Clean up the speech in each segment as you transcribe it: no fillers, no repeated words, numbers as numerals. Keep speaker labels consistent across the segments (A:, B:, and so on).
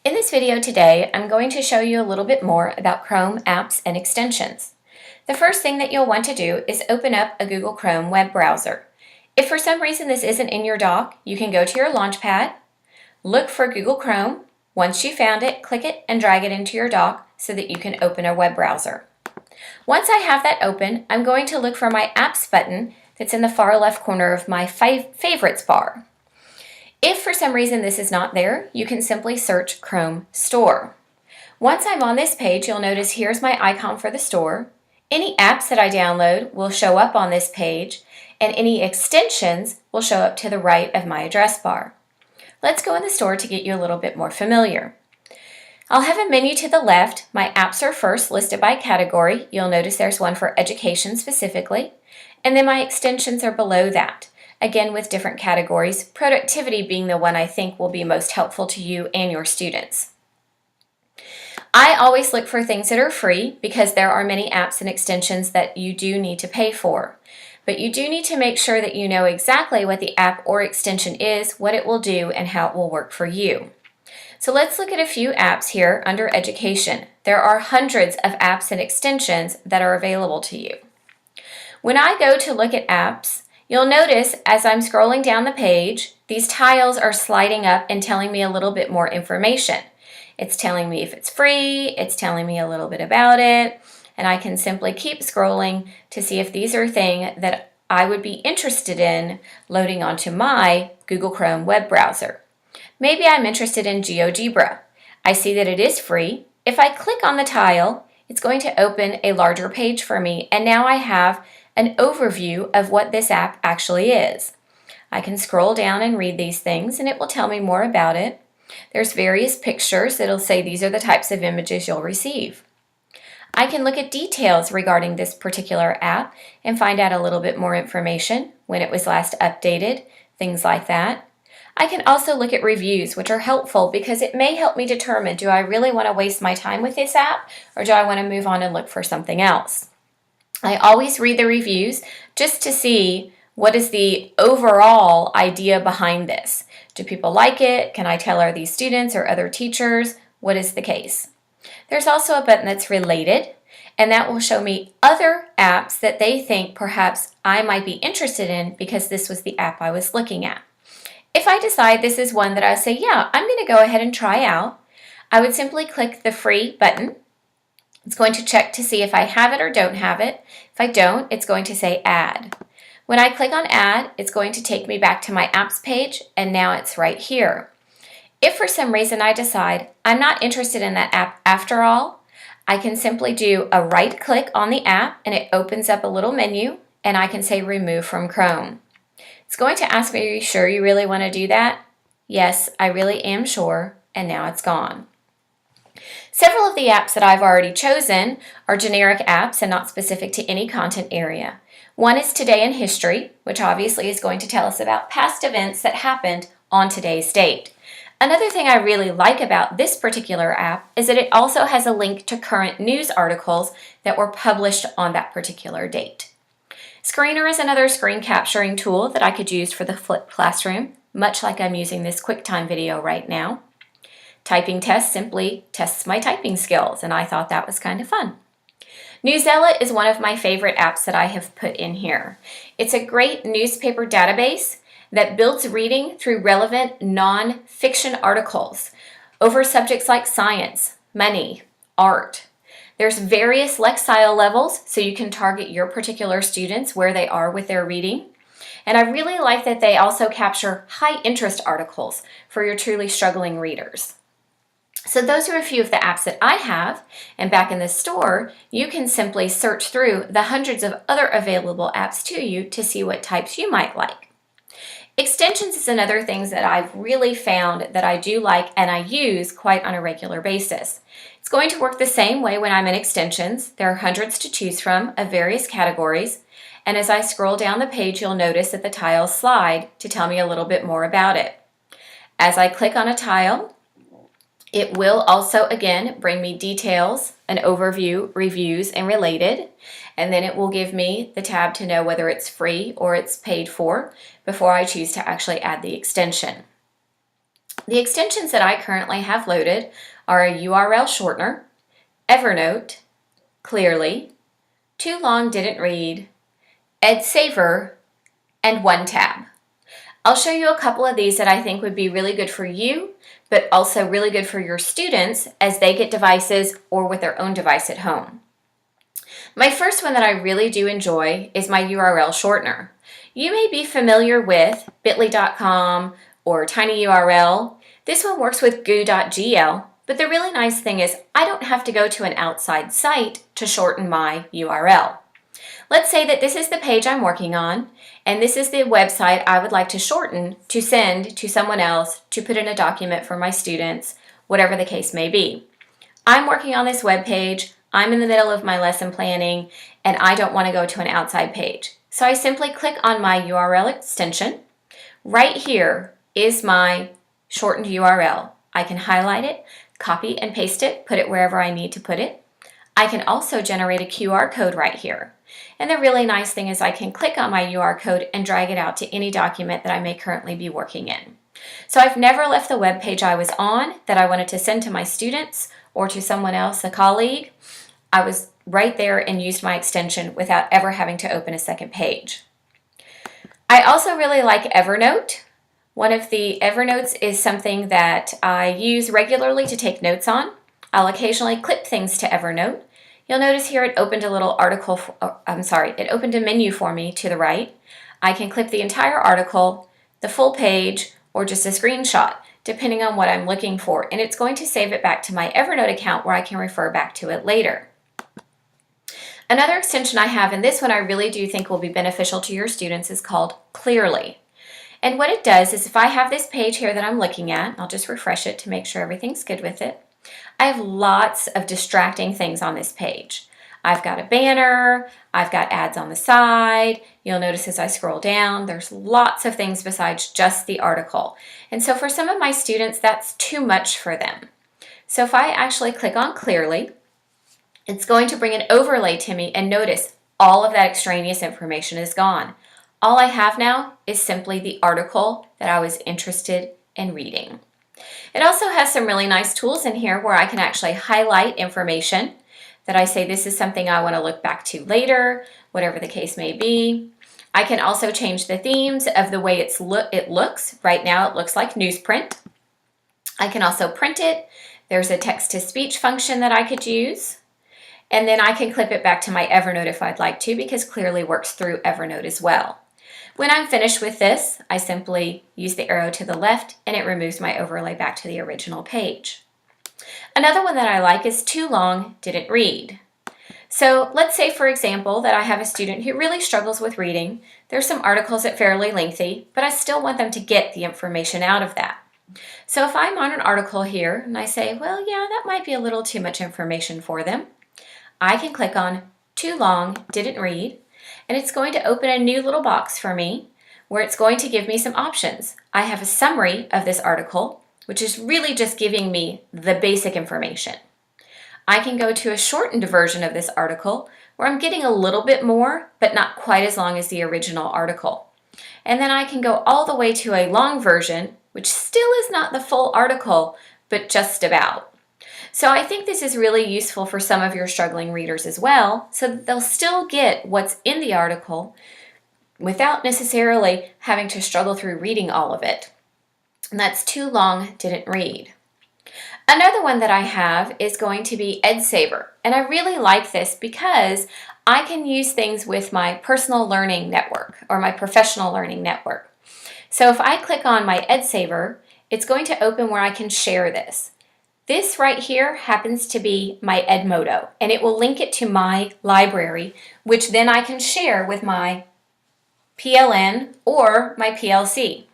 A: In this video today, I'm going to show you a little bit more about Chrome apps and extensions. The first thing that you'll want to do is open up a Google Chrome web browser. If for some reason this isn't in your dock, you can go to your Launchpad, look for Google Chrome. Once you found it, click it and drag it into your dock so that you can open a web browser. Once I have that open, I'm going to look for my Apps button that's in the far left corner of my Favorites bar. If for some reason this is not there, you can simply search Chrome Store. Once I'm on this page, you'll notice here's my icon for the store. Any apps that I download will show up on this page, and any extensions will show up to the right of my address bar. Let's go in the store to get you a little bit more familiar. I'll have a menu to the left. My apps are first listed by category. You'll notice there's one for education specifically, and then my extensions are below that. Again, with different categories, productivity being the one I think will be most helpful to you and your students. I always look for things that are free because there are many apps and extensions that you do need to pay for. But you do need to make sure that you know exactly what the app or extension is, what it will do, and how it will work for you. So let's look at a few apps here under education. There are hundreds of apps and extensions that are available to you. When I go to look at apps, you'll notice as I'm scrolling down the page, these tiles are sliding up and telling me a little bit more information. It's telling me if it's free, it's telling me a little bit about it, and I can simply keep scrolling to see if these are things that I would be interested in loading onto my Google Chrome web browser. Maybe I'm interested in GeoGebra. I see that it is free. If I click on the tile, it's going to open a larger page for me, and now I have an overview of what this app actually is. I can scroll down and read these things and it will tell me more about it. There's various pictures that'll say these are the types of images you'll receive. I can look at details regarding this particular app and find out a little bit more information, when it was last updated, things like that. I can also look at reviews, which are helpful because it may help me determine, do I really want to waste my time with this app or do I want to move on and look for something else? I always read the reviews just to see what is the overall idea behind this. Do people like it? Can I tell are these students or other teachers? What is the case? There's also a button that's related, and that will show me other apps that they think perhaps I might be interested in because this was the app I was looking at. If I decide this is one that I say, yeah, I'm going to go ahead and try out, I would simply click the free button. It's going to check to see if I have it or don't have it. If I don't, it's going to say add. When I click on add, it's going to take me back to my apps page, and now it's right here. If for some reason I decide I'm not interested in that app after all, I can simply do a right click on the app and it opens up a little menu, and I can say remove from Chrome. It's going to ask me, are you sure you really want to do that? Yes, I really am sure, and now it's gone. Several of the apps that I've already chosen are generic apps and not specific to any content area. One is Today in History, which obviously is going to tell us about past events that happened on today's date. Another thing I really like about this particular app is that it also has a link to current news articles that were published on that particular date. Screener is another screen capturing tool that I could use for the flipped classroom, much like I'm using this QuickTime video right now. Typing Test simply tests my typing skills, and I thought that was kind of fun. Newsela is one of my favorite apps that I have put in here. It's a great newspaper database that builds reading through relevant non-fiction articles over subjects like science, money, art. There's various Lexile levels, so you can target your particular students where they are with their reading. And I really like that they also capture high-interest articles for your truly struggling readers. So those are a few of the apps that I have, and back in the store, you can simply search through the hundreds of other available apps to you to see what types you might like. Extensions is another thing that I've really found that I do like and I use quite on a regular basis. It's going to work the same way when I'm in extensions. There are hundreds to choose from of various categories, and as I scroll down the page, you'll notice that the tiles slide to tell me a little bit more about it. As I click on a tile, it will also, again, bring me details, an overview, reviews, and related, and then it will give me the tab to know whether it's free or it's paid for before I choose to actually add the extension. The extensions that I currently have loaded are a URL shortener, Evernote, Clearly, Too Long Didn't Read, EdSaver, and OneTab. I'll show you a couple of these that I think would be really good for you, but also really good for your students as they get devices or with their own device at home. My first one that I really do enjoy is my URL shortener. You may be familiar with bit.ly.com or tinyurl. This one works with goo.gl, but the really nice thing is I don't have to go to an outside site to shorten my URL. Let's say that this is the page I'm working on, and this is the website I would like to shorten to send to someone else to put in a document for my students, whatever the case may be. I'm working on this web page, I'm in the middle of my lesson planning, and I don't want to go to an outside page. So I simply click on my URL extension. Right here is my shortened URL. I can highlight it, copy and paste it, put it wherever I need to put it. I can also generate a QR code right here. And the really nice thing is I can click on my QR code and drag it out to any document that I may currently be working in. So I've never left the web page I was on that I wanted to send to my students or to someone else, a colleague. I was right there and used my extension without ever having to open a second page. I also really like Evernote. One of the Evernotes is something that I use regularly to take notes on. I'll occasionally clip things to Evernote. You'll notice here it opened a little article, it opened a menu for me to the right. I can clip the entire article, the full page, or just a screenshot, depending on what I'm looking for, and it's going to save it back to my Evernote account where I can refer back to it later. Another extension I have, and this one I really do think will be beneficial to your students, is called Clearly. And what it does is if I have this page here that I'm looking at, I'll just refresh it to make sure everything's good with it. I have lots of distracting things on this page. I've got a banner, I've got ads on the side. You'll notice as I scroll down, there's lots of things besides just the article. And so for some of my students, that's too much for them. So if I actually click on Clearly, it's going to bring an overlay to me, and notice all of that extraneous information is gone. All I have now is simply the article that I was interested in reading. It also has some really nice tools in here where I can actually highlight information that I say this is something I want to look back to later, whatever the case may be. I can also change the themes of the way it looks. Right now it looks like newsprint. I can also print it. There's a text-to-speech function that I could use. And then I can clip it back to my Evernote if I'd like to, because Clearly works through Evernote as well. When I'm finished with this, I simply use the arrow to the left and it removes my overlay back to the original page. Another one that I like is Too Long Didn't Read. So let's say, for example, that I have a student who really struggles with reading. There's some articles that are fairly lengthy, but I still want them to get the information out of that. So if I'm on an article here and I say, well, yeah, that might be a little too much information for them, I can click on Too Long Didn't Read, and it's going to open a new little box for me where it's going to give me some options. I have a summary of this article, which is really just giving me the basic information. I can go to a shortened version of this article where I'm getting a little bit more, but not quite as long as the original article. And then I can go all the way to a long version, which still is not the full article, but just about. So I think this is really useful for some of your struggling readers as well, so that they'll still get what's in the article without necessarily having to struggle through reading all of it. And that's Too Long Didn't Read. Another one that I have is going to be EdSaver, and I really like this because I can use things with my personal learning network or my professional learning network. So if I click on my EdSaver, it's going to open where I can share this. This right here happens to be my Edmodo, and it will link it to my library, which then I can share with my PLN or my PLC.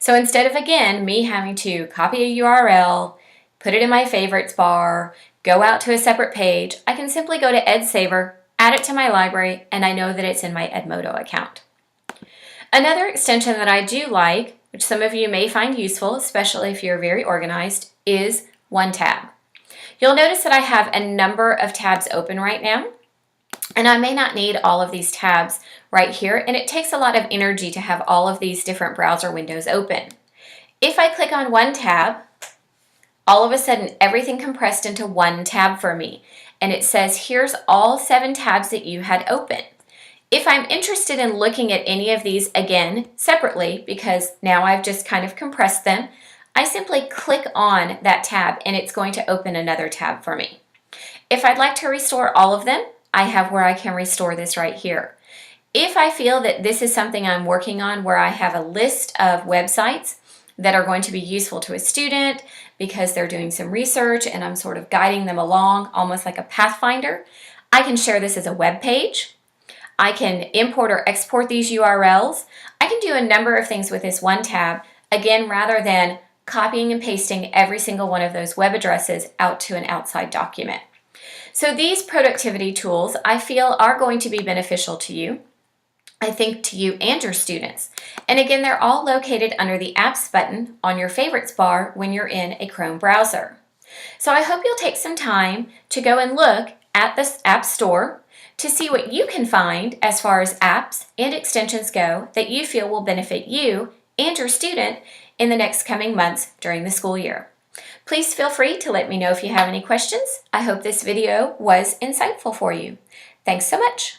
A: So instead of, again, me having to copy a URL, put it in my favorites bar, go out to a separate page, I can simply go to EdSaver, add it to my library, and I know that it's in my Edmodo account. Another extension that I do like, which some of you may find useful, especially if you're very organized, is OneTab. You'll notice that I have a number of tabs open right now, and I may not need all of these tabs right here, and it takes a lot of energy to have all of these different browser windows open. If I click on one tab, all of a sudden everything compressed into one tab for me, and it says here's all 7 tabs that you had open. If I'm interested in looking at any of these again separately, because now I've just kind of compressed them, I simply click on that tab and it's going to open another tab for me. If I'd like to restore all of them, I have where I can restore this right here. If I feel that this is something I'm working on where I have a list of websites that are going to be useful to a student because they're doing some research and I'm sort of guiding them along, almost like a pathfinder, I can share this as a web page. I can import or export these URLs. I can do a number of things with this one tab, again, rather than copying and pasting every single one of those web addresses out to an outside document. So these productivity tools I feel are going to be beneficial to you, I think to you and your students. And again, they're all located under the Apps button on your Favorites bar when you're in a Chrome browser. So I hope you'll take some time to go and look at the App Store to see what you can find as far as apps and extensions go that you feel will benefit you and your student in the next coming months during the school year. Please feel free to let me know if you have any questions. I hope this video was insightful for you. Thanks so much.